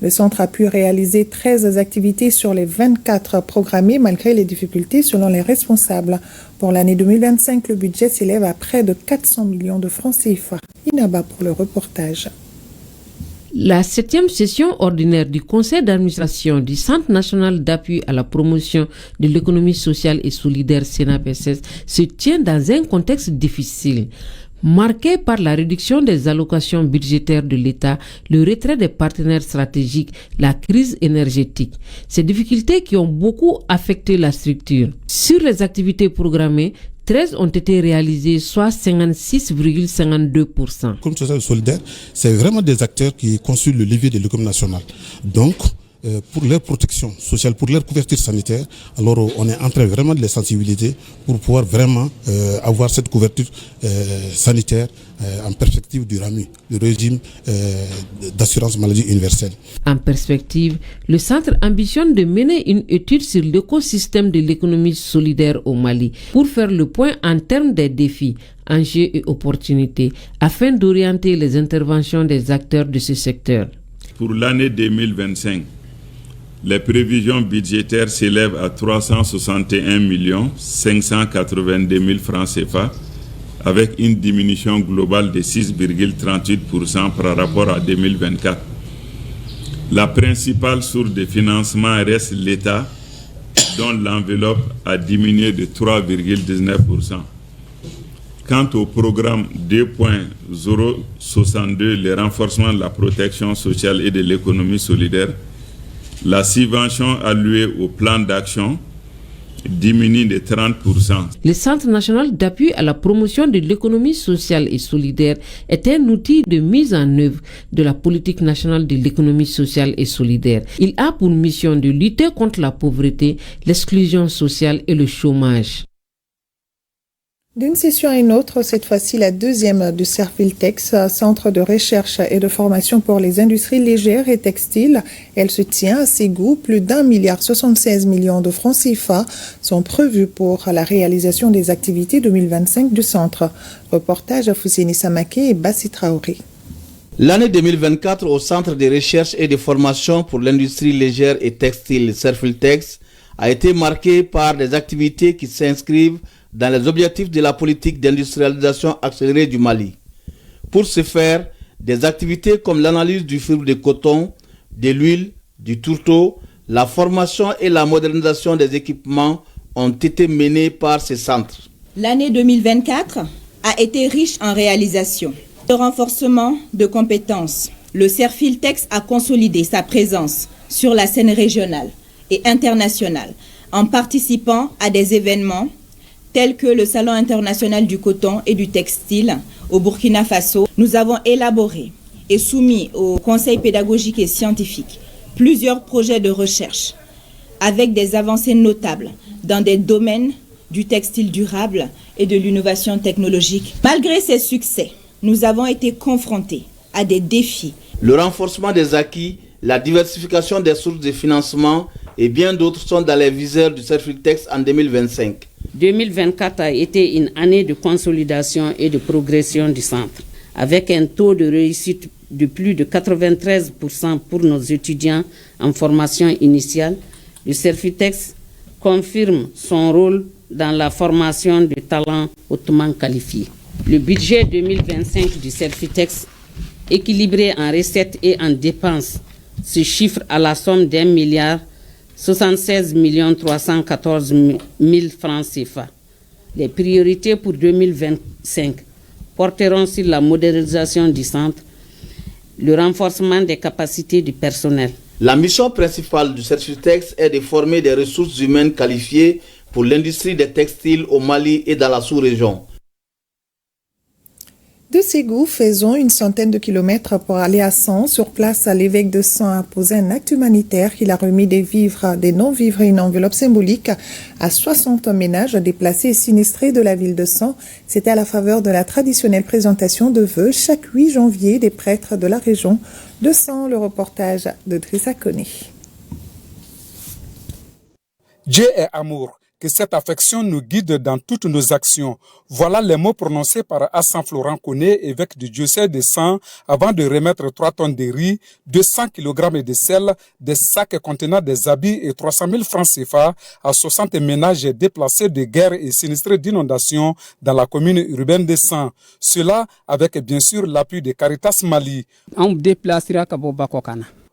Le centre a pu réaliser 13 activités sur les 24 programmées malgré les difficultés selon les responsables. Pour l'année 2025, le budget s'élève à près de 400 millions de francs CFA. Inaba pour le reportage. La 7e session ordinaire du Conseil d'administration du Centre national d'appui à la promotion de l'économie sociale et solidaire CNAPSS se tient dans un contexte difficile, marqué par la réduction des allocations budgétaires de l'État, le retrait des partenaires stratégiques, la crise énergétique. Ces difficultés qui ont beaucoup affecté la structure. Sur les activités programmées, 13 ont été réalisés, soit 56,52%. Comme social solidaire, c'est vraiment des acteurs qui constituent le levier de l'économie nationale. Donc, pour leur protection sociale, pour leur couverture sanitaire, alors on est en train vraiment de les sensibiliser pour pouvoir vraiment avoir cette couverture sanitaire en perspective du RAMU, le régime d'assurance maladie universelle. En perspective, le centre ambitionne de mener une étude sur l'écosystème de l'économie solidaire au Mali pour faire le point en termes des défis, enjeux et opportunités, afin d'orienter les interventions des acteurs de ce secteur. Pour l'année 2025, les prévisions budgétaires s'élèvent à 361 582 000 francs CFA, avec une diminution globale de 6,38% par rapport à 2024. La principale source de financement reste l'État, dont l'enveloppe a diminué de 3,19%. Quant au programme 2.062, le renforcement de la protection sociale et de l'économie solidaire, la subvention allouée au plan d'action diminue de 30%. Le Centre national d'appui à la promotion de l'économie sociale et solidaire est un outil de mise en œuvre de la politique nationale de l'économie sociale et solidaire. Il a pour mission de lutter contre la pauvreté, l'exclusion sociale et le chômage. D'une session à une autre, cette fois-ci la deuxième du Serfiltex, centre de recherche et de formation pour les industries légères et textiles. Elle se tient à Ségou. Plus d'1,76 milliard de francs CFA sont prévus pour la réalisation des activités 2025 du centre. Reportage à Fousseni Samaké et Bassi Traoré. L'année 2024 au Centre de recherche et de formation pour l'industrie légère et textile Serfiltex a été marquée par des activités qui s'inscrivent dans les objectifs de la politique d'industrialisation accélérée du Mali. Pour ce faire, des activités comme l'analyse du fibre de coton, de l'huile, du tourteau, la formation et la modernisation des équipements ont été menées par ces centres. L'année 2024 a été riche en réalisations. Le renforcement de compétences. Le Serfiltex a consolidé sa présence sur la scène régionale et internationale en participant à des événements tels que le Salon international du coton et du textile au Burkina Faso. Nous avons élaboré et soumis au Conseil pédagogique et scientifique plusieurs projets de recherche avec des avancées notables dans des domaines du textile durable et de l'innovation technologique. Malgré ces succès, nous avons été confrontés à des défis. Le renforcement des acquis, la diversification des sources de financement et bien d'autres sont dans les viseurs du Serfiltex en 2025. 2024 a été une année de consolidation et de progression du centre, avec un taux de réussite de plus de 93% pour nos étudiants en formation initiale. Le Serfiltex confirme son rôle dans la formation de talents hautement qualifiés. Le budget 2025 du Serfiltex, équilibré en recettes et en dépenses, se chiffre à la somme d'1 milliard 76 314 000 francs CFA. Les priorités pour 2025 porteront sur la modernisation du centre, le renforcement des capacités du personnel. La mission principale du Serfiltex est de former des ressources humaines qualifiées pour l'industrie des textiles au Mali et dans la sous-région. De Ségou, faisons une centaine de kilomètres pour aller à Sens. Sur place, l'évêque de Sens a posé un acte humanitaire. Il a remis des vivres, des non-vivres et une enveloppe symbolique à 60 ménages déplacés et sinistrés de la ville de Sens. C'était à la faveur de la traditionnelle présentation de vœux chaque 8 janvier des prêtres de la région de Sens. Le reportage de Drissa Koné. Dieu est amour. que cette affection nous guide dans toutes nos actions. Voilà les mots prononcés par Hassan Florent Koné, évêque du diocèse de Sens, avant de remettre 3 tonnes de riz, 200 kg de sel, des sacs contenant des habits et 300 000 francs CFA à 60 ménages déplacés de guerre et sinistrés d'inondations dans la commune urbaine de Sens. Cela avec bien sûr l'appui de Caritas Mali.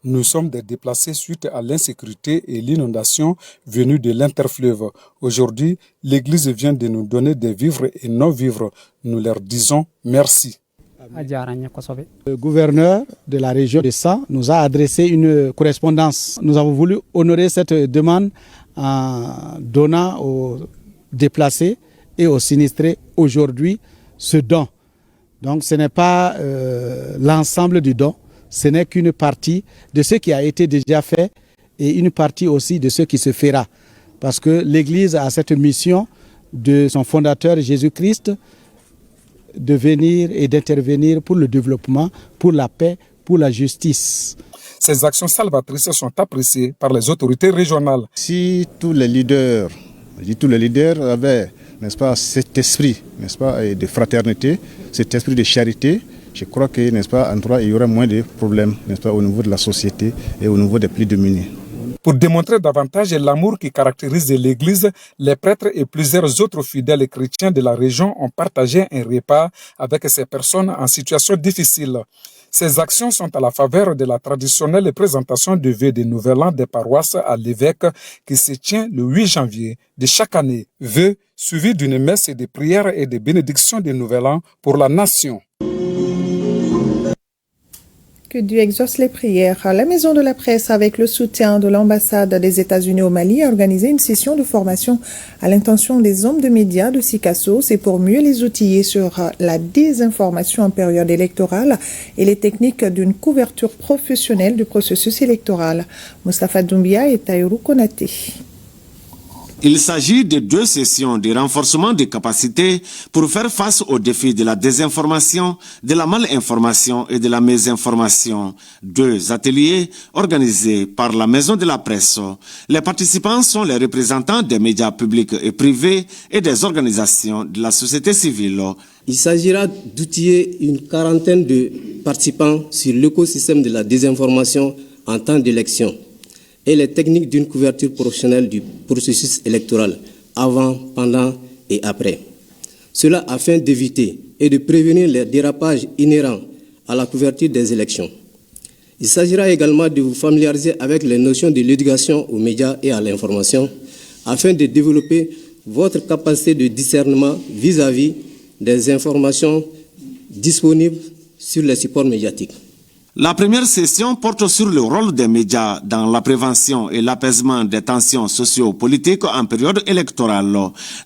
Nous sommes des déplacés suite à l'insécurité et l'inondation venue de l'interfleuve. Aujourd'hui, l'Église vient de nous donner des vivres et non-vivres. Nous leur disons merci. Le gouverneur de la région de Sens nous a adressé une correspondance. Nous avons voulu honorer cette demande en donnant aux déplacés et aux sinistrés aujourd'hui ce don. Donc ce n'est pas l'ensemble du don. Ce n'est qu'une partie de ce qui a été déjà fait et une partie aussi de ce qui se fera. Parce que l'Église a cette mission de son fondateur Jésus-Christ de venir et d'intervenir pour le développement, pour la paix, pour la justice. Ces actions salvatrices sont appréciées par les autorités régionales. Si tous les leaders avaient, n'est-ce pas, cet esprit, n'est-ce pas, de fraternité, cet esprit de charité, je crois que, n'est-ce pas, en tout cas, il y aura moins de problèmes, n'est-ce pas, au niveau de la société et au niveau des plus démunis. Pour démontrer davantage l'amour qui caractérise l'Église, les prêtres et plusieurs autres fidèles chrétiens de la région ont partagé un repas avec ces personnes en situation difficile. Ces actions sont à la faveur de la traditionnelle présentation de vœux de Nouvel An des paroisses à l'évêque qui se tient le 8 janvier de chaque année. Vœux suivis d'une messe de prières et de bénédictions de Nouvel An pour la nation. Que Dieu exauce les prières. La Maison de la Presse, avec le soutien de l'ambassade des États-Unis au Mali, a organisé une session de formation à l'intention des hommes de médias de Sikasso. C'est pour mieux les outiller sur la désinformation en période électorale et les techniques d'une couverture professionnelle du processus électoral. Moustapha Doumbia et Taïrou Konaté. Il s'agit de 2 sessions de renforcement des capacités pour faire face aux défis de la désinformation, de la malinformation et de la mésinformation. 2 ateliers organisés par la Maison de la Presse. Les participants sont les représentants des médias publics et privés et des organisations de la société civile. Il s'agira d'outiller une quarantaine de participants sur l'écosystème de la désinformation en temps d'élection et les techniques d'une couverture professionnelle du processus électoral avant, pendant et après. Cela afin d'éviter et de prévenir les dérapages inhérents à la couverture des élections. Il s'agira également de vous familiariser avec les notions de l'éducation aux médias et à l'information afin de développer votre capacité de discernement vis-à-vis des informations disponibles sur les supports médiatiques. La première session porte sur le rôle des médias dans la prévention et l'apaisement des tensions socio-politiques en période électorale.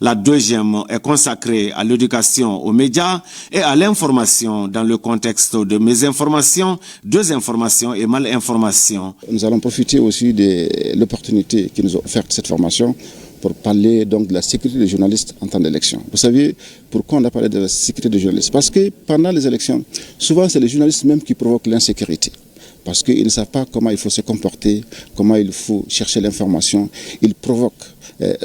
La deuxième est consacrée à l'éducation aux médias et à l'information dans le contexte de mésinformation, désinformation et malinformation. Nous allons profiter aussi de l'opportunité qui nous a offerte cette formation pour parler donc de la sécurité des journalistes en temps d'élection. Vous savez pourquoi on a parlé de la sécurité des journalistes? Parce que pendant les élections, souvent c'est les journalistes même qui provoquent l'insécurité. Parce qu'ils ne savent pas comment il faut se comporter, comment il faut chercher l'information. Ils provoquent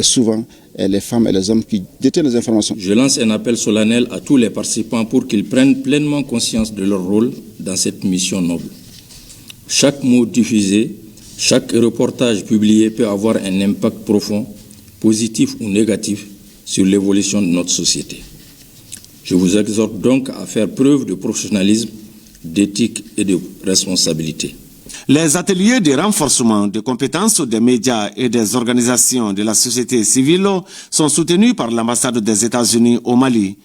souvent les femmes et les hommes qui détiennent les informations. Je lance un appel solennel à tous les participants pour qu'ils prennent pleinement conscience de leur rôle dans cette mission noble. Chaque mot diffusé, chaque reportage publié peut avoir un impact profond, positif ou négatif, sur l'évolution de notre société. Je vous exhorte donc à faire preuve de professionnalisme, d'éthique et de responsabilité. Les ateliers de renforcement des compétences des médias et des organisations de la société civile sont soutenus par l'ambassade des États-Unis au Mali.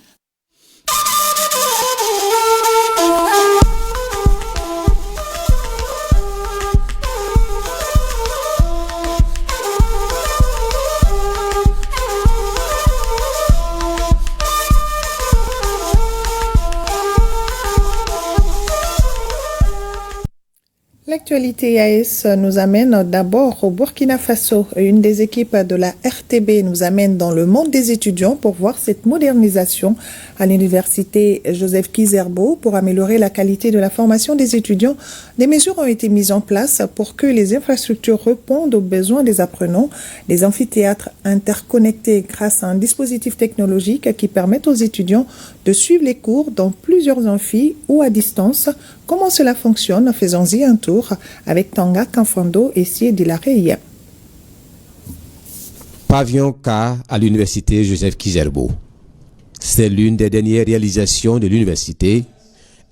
L'actualité AS nous amène d'abord au Burkina Faso. Une des équipes de la RTB nous amène dans le monde des étudiants pour voir cette modernisation à l'université Joseph Kizerbo pour améliorer la qualité de la formation des étudiants. Des mesures ont été mises en place pour que les infrastructures répondent aux besoins des apprenants. Des amphithéâtres interconnectés grâce à un dispositif technologique qui permet aux étudiants de suivre les cours dans plusieurs amphis ou à distance. Comment cela fonctionne? Faisons-y un tour avec Tanga Kanfando et Sié Dilareya. Pavillon K à l'université Joseph Kizerbo. C'est l'une des dernières réalisations de l'université,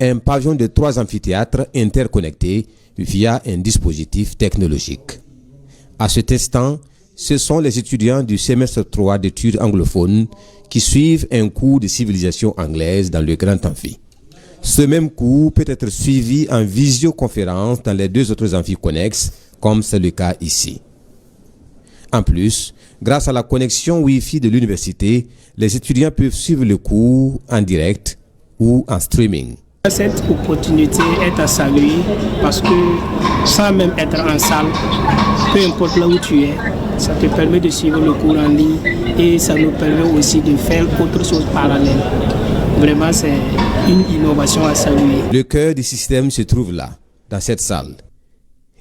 un pavillon de 3 amphithéâtres interconnectés via un dispositif technologique. À cet instant, ce sont les étudiants du semestre 3 d'études anglophones qui suivent un cours de civilisation anglaise dans le grand amphi. Ce même cours peut être suivi en visioconférence dans les 2 autres amphis connexes, comme c'est le cas ici. En plus, grâce à la connexion Wi-Fi de l'université, les étudiants peuvent suivre le cours en direct ou en streaming. Cette opportunité est à saluer parce que sans même être en salle, peu importe là où tu es, ça te permet de suivre le cours en ligne et ça nous permet aussi de faire autre chose parallèle. Vraiment, c'est une innovation à saluer. Le cœur du système se trouve là, dans cette salle.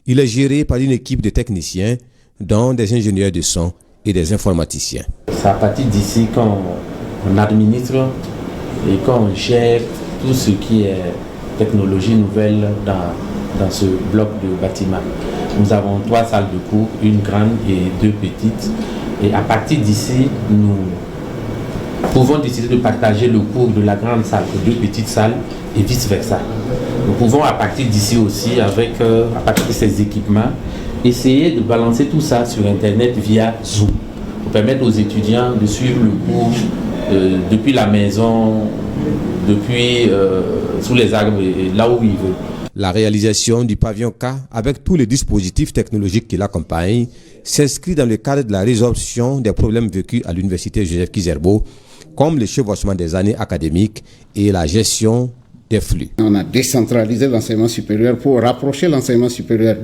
Il est géré par une équipe de techniciens, dont des ingénieurs de son et des informaticiens. C'est à partir d'ici qu'on administre et qu'on gère tout ce qui est technologie nouvelle dans ce bloc de bâtiment. Nous avons 3 salles de cours, une grande et 2 petites. Et à partir d'ici, nous pouvons décider de partager le cours de la grande salle aux 2 petites salles et vice-versa. Nous pouvons à partir d'ici aussi, à partir de ces équipements, essayer de balancer tout ça sur Internet via Zoom pour permettre aux étudiants de suivre le cours depuis la maison, depuis sous les arbres et là où ils veulent. La réalisation du pavillon K avec tous les dispositifs technologiques qui l'accompagnent s'inscrit dans le cadre de la résorption des problèmes vécus à l'université Joseph Kizerbo, comme le chevauchement des années académiques et la gestion des flux. On a décentralisé l'enseignement supérieur pour rapprocher l'enseignement supérieur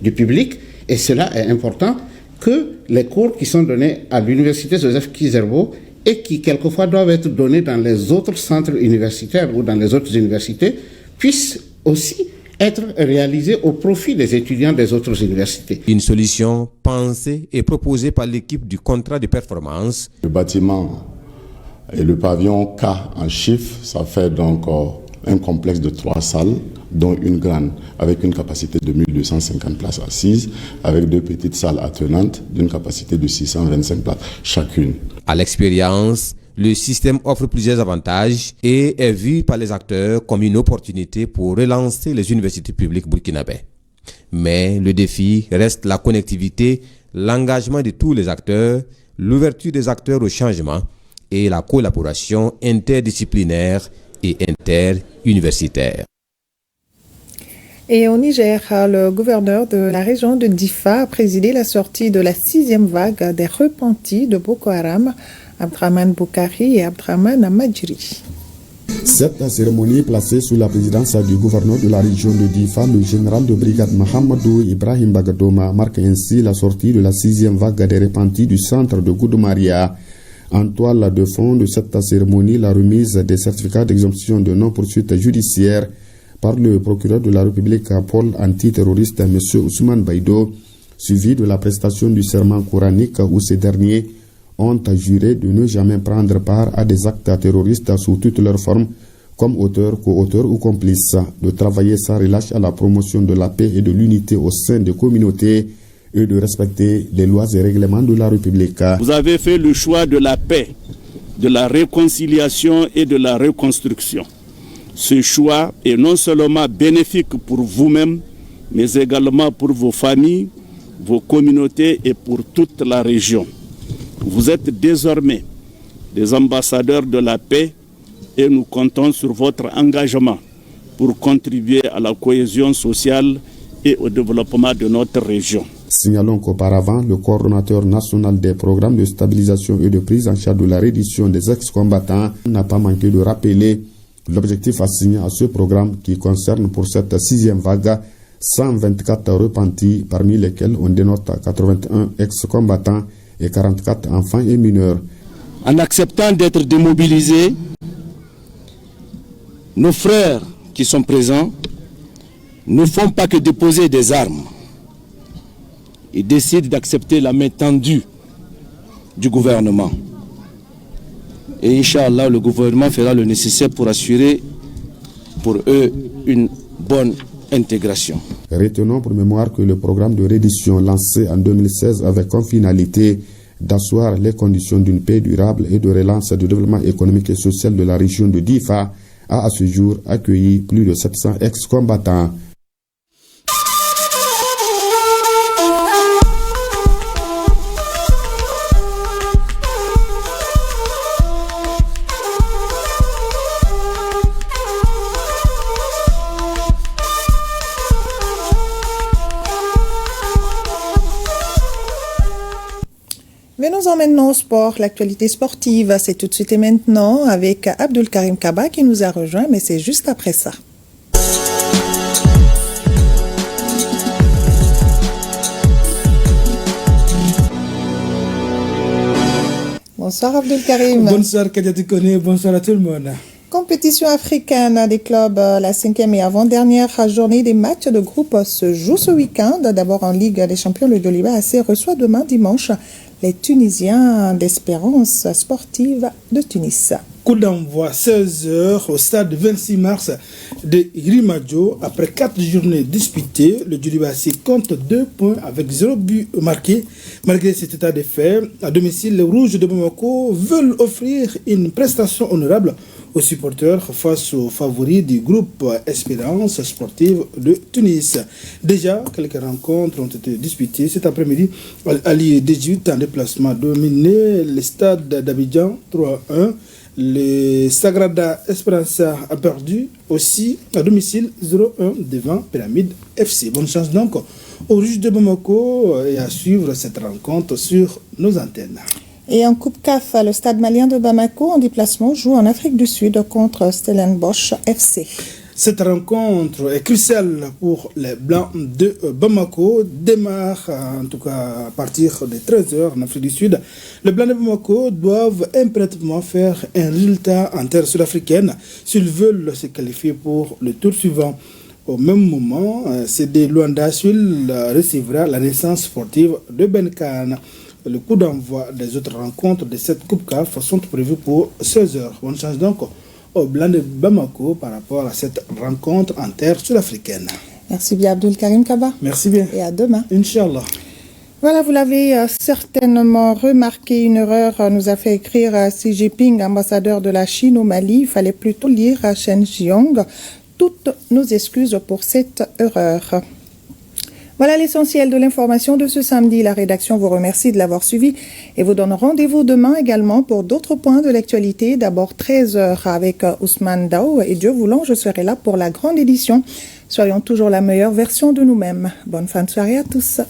du public, et cela est important que les cours qui sont donnés à l'université Joseph Kizerbo et qui quelquefois doivent être donnés dans les autres centres universitaires ou dans les autres universités puissent aussi être réalisés au profit des étudiants des autres universités. Une solution pensée et proposée par l'équipe du contrat de performance. Le bâtiment et le pavillon K en chiffres, ça fait donc un complexe de 3 salles, dont une grande avec une capacité de 1250 places assises, avec 2 petites salles attenantes d'une capacité de 625 places chacune. À l'expérience, le système offre plusieurs avantages et est vu par les acteurs comme une opportunité pour relancer les universités publiques burkinabées. Mais le défi reste la connectivité, l'engagement de tous les acteurs, l'ouverture des acteurs au changement et la collaboration interdisciplinaire et interuniversitaire. Et au Niger, le gouverneur de la région de Difa a présidé la sortie de la 6e vague des repentis de Boko Haram, Abdraman Boukari et Abdraman Amadjiri. Cette cérémonie placée sous la présidence du gouverneur de la région de Difa, le général de brigade Mahamadou Ibrahim Bagadoma, marque ainsi la sortie de la 6e vague des repentis du centre de Goudoumaria. En toile de fond de cette cérémonie, la remise des certificats d'exemption de non-poursuite judiciaire par le procureur de la République Paul antiterroriste M. Ousmane Baïdo, suivi de la prestation du serment coranique où ces derniers ont juré de ne jamais prendre part à des actes terroristes sous toutes leurs formes, comme auteurs, co-auteurs ou complices, de travailler sans relâche à la promotion de la paix et de l'unité au sein des communautés et de respecter les lois et règlements de la République. Vous avez fait le choix de la paix, de la réconciliation et de la reconstruction. Ce choix est non seulement bénéfique pour vous-même, mais également pour vos familles, vos communautés et pour toute la région. Vous êtes désormais des ambassadeurs de la paix et nous comptons sur votre engagement pour contribuer à la cohésion sociale et au développement de notre région. Signalons qu'auparavant, le coordonnateur national des programmes de stabilisation et de prise en charge de la reddition des ex-combattants n'a pas manqué de rappeler l'objectif assigné à ce programme qui concerne pour cette 6e vague 124 repentis, parmi lesquels on dénote 81 ex-combattants et 44 enfants et mineurs. En acceptant d'être démobilisés, nos frères qui sont présents ne font pas que déposer des armes. Ils décident d'accepter la main tendue du gouvernement. Et Inch'Allah, le gouvernement fera le nécessaire pour assurer pour eux une bonne intégration. Retenons pour mémoire que le programme de reddition lancé en 2016 avait comme finalité d'asseoir les conditions d'une paix durable et de relance du développement économique et social de la région de Difa a à ce jour accueilli plus de 700 ex-combattants. Venons-en maintenant au sport, l'actualité sportive, c'est tout de suite et maintenant avec Abdul Karim Kaba qui nous a rejoint, mais c'est juste après ça. Bonsoir Abdul Karim. Bonsoir Kadiati Kone, bonsoir à tout le monde. Compétition africaine des clubs, la 5e et avant-dernière journée des matchs de groupe se joue ce week-end. D'abord en Ligue des Champions, le Doliba AC reçoit demain dimanche les Tunisiens d'Espérance Sportive de Tunis. Coup d'envoi 16h au stade 26 mars de Rimadjo. Après 4 journées disputées, le Doliba AC compte 2 points avec 0 but marqué. Malgré cet état de fait, à domicile, les Rouges de Bamako veulent offrir une prestation honorable aux supporters face aux favoris du groupe Espérance Sportive de Tunis. Déjà, quelques rencontres ont été disputées cet après-midi. Ali 18 en déplacement dominé le stade d'Abidjan 3-1. Le Sagrada Esperança a perdu aussi à domicile 0-1 devant Pyramide FC. Bonne chance donc aux Rouges de Bamako et à suivre cette rencontre sur nos antennes. Et en Coupe CAF, le stade malien de Bamako en déplacement joue en Afrique du Sud contre Stellenbosch FC. Cette rencontre est cruciale pour les Blancs de Bamako. Démarre en tout cas à partir de 13h en Afrique du Sud. Les Blancs de Bamako doivent impérativement faire un résultat en terre sud-africaine s'ils veulent se qualifier pour le tour suivant. Au même moment, CD Luanda Sul recevra la naissance sportive de Benkane. Le coup d'envoi des autres rencontres de cette Coupe CAF sont prévus pour 16h. Bonne chance donc aux Blancs de Bamako par rapport à cette rencontre en terre sud-africaine. Merci bien Abdul Karim Kaba. Merci bien. Et à demain. Inch'Allah. Voilà, vous l'avez certainement remarqué, une erreur nous a fait écrire Xi Jinping, ambassadeur de la Chine au Mali. Il fallait plutôt lire Chen Jiong. Toutes nos excuses pour cette erreur. Voilà l'essentiel de l'information de ce samedi. La rédaction vous remercie de l'avoir suivi et vous donne rendez-vous demain également pour d'autres points de l'actualité. D'abord 13h avec Ousmane Dao et Dieu voulant, je serai là pour la grande édition. Soyons toujours la meilleure version de nous-mêmes. Bonne fin de soirée à tous.